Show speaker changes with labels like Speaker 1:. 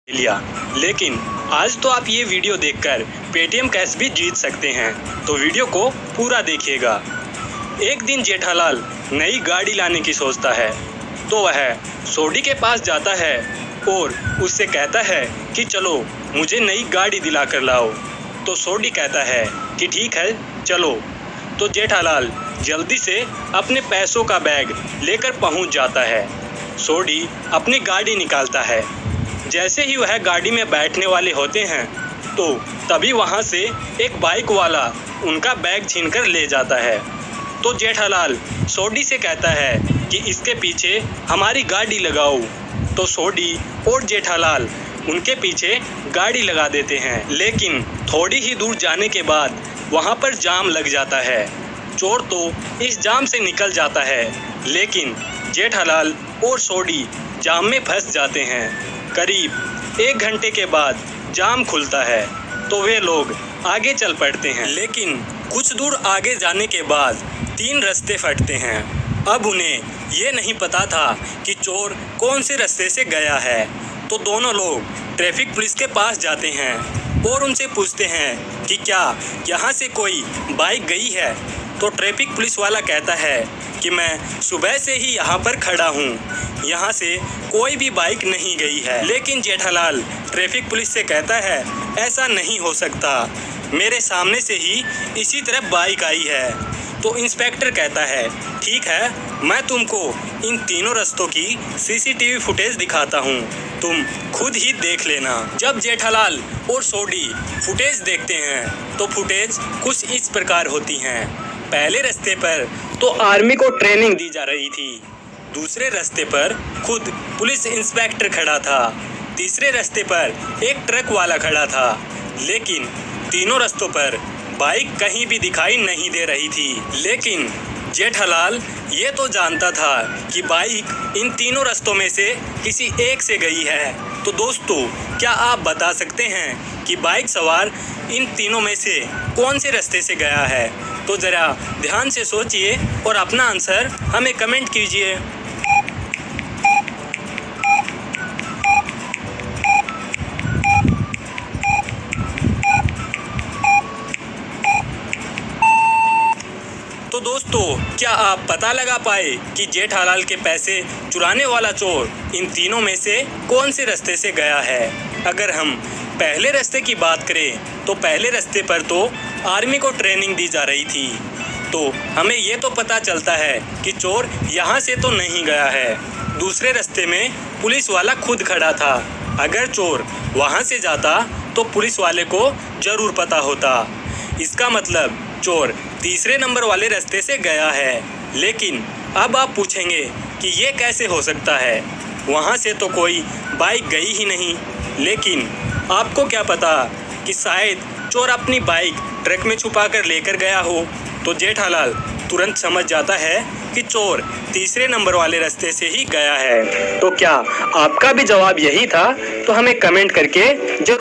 Speaker 1: लिया। लेकिन आज तो आप ये वीडियो देखकर पेटीएम कैश भी जीत सकते हैं, तो वीडियो को पूरा देखिएगा। एक दिन जेठालाल नई गाड़ी लाने की सोचता है, तो वह सोडी के पास जाता है और उससे कहता है कि चलो मुझे नई गाड़ी दिला कर लाओ। तो सोडी कहता है कि ठीक है चलो। तो जेठालाल जल्दी से अपने पैसों का बैग लेकर पहुंच जाता है। सोडी अपनी गाड़ी निकालता है। जैसे ही वह गाड़ी में बैठने वाले होते हैं, तो तभी वहां से एक बाइक वाला उनका बैग छीनकर ले जाता है। तो जेठालाल सोडी से कहता है कि इसके पीछे हमारी गाड़ी लगाओ। तो सोडी और जेठालाल उनके पीछे गाड़ी लगा देते हैं। लेकिन थोड़ी ही दूर जाने के बाद वहां पर जाम लग जाता है। चोर तो इस जाम से निकल जाता है, लेकिन जेठालाल और सोडी जाम में फंस जाते हैं। करीब 1 घंटे के बाद जाम खुलता है, तो वे लोग आगे चल पड़ते हैं। लेकिन कुछ दूर आगे जाने के बाद 3 रास्ते फटते हैं। अब उन्हें ये नहीं पता था कि चोर कौन से रास्ते से गया है। तो दोनों लोग ट्रैफिक पुलिस के पास जाते हैं और उनसे पूछते हैं कि क्या यहाँ से कोई बाइक गई है। तो ट्रैफिक पुलिस वाला कहता है कि मैं सुबह से ही यहाँ पर खड़ा हूँ, यहाँ से कोई भी बाइक नहीं गई है। लेकिन जेठालाल ट्रैफिक पुलिस से कहता है ऐसा नहीं हो सकता, मेरे सामने से ही इसी तरह बाइक आई है। तो इंस्पेक्टर कहता है ठीक है, मैं तुमको इन तीनों रास्तों की सीसीटीवी फुटेज दिखाता हूँ, तुम खुद ही देख लेना। जब जेठालाल और सोडी फुटेज देखते हैं, तो फुटेज कुछ इस प्रकार होती हैं। पहले रास्ते पर तो आर्मी को ट्रेनिंग दी जा रही थी, दूसरे रास्ते पर खुद पुलिस इंस्पेक्टर खड़ा था, तीसरे रास्ते पर एक ट्रक वाला खड़ा था। लेकिन तीनों रास्तों पर बाइक कहीं भी दिखाई नहीं दे रही थी। लेकिन जेठालाल ये तो जानता था कि बाइक इन तीनों रास्तों में से किसी एक से गई है। तो दोस्तों, क्या आप बता सकते हैं कि बाइक सवार इन तीनों में से कौन से रास्ते से गया है? तो ज़रा ध्यान से सोचिए और अपना आंसर हमें कमेंट कीजिए। तो दोस्तों, क्या आप पता लगा पाए कि जेठालाल के पैसे चुराने वाला चोर इन तीनों में से कौन से रास्ते से गया है? अगर हम पहले रास्ते की बात करें, तो पहले रास्ते पर तो आर्मी को ट्रेनिंग दी जा रही थी, तो हमें ये तो पता चलता है कि चोर यहाँ से तो नहीं गया है। दूसरे रास्ते में पुलिस वाला खुद खड़ा था, अगर चोर वहाँ से जाता तो पुलिस वाले को ज़रूर पता होता। इसका मतलब चोर तीसरे नंबर वाले रास्ते से गया है। लेकिन अब आप पूछेंगे कि ये कैसे हो सकता है, वहाँ से तो कोई बाइक गई ही नहीं। लेकिन आपको क्या पता कि शायद चोर अपनी बाइक ट्रक में छुपा कर लेकर गया हो। तो जेठालाल तुरंत समझ जाता है कि चोर तीसरे नंबर वाले रास्ते से ही गया है। तो क्या आपका भी जवाब यही था? तो हमें कमेंट करके जरूर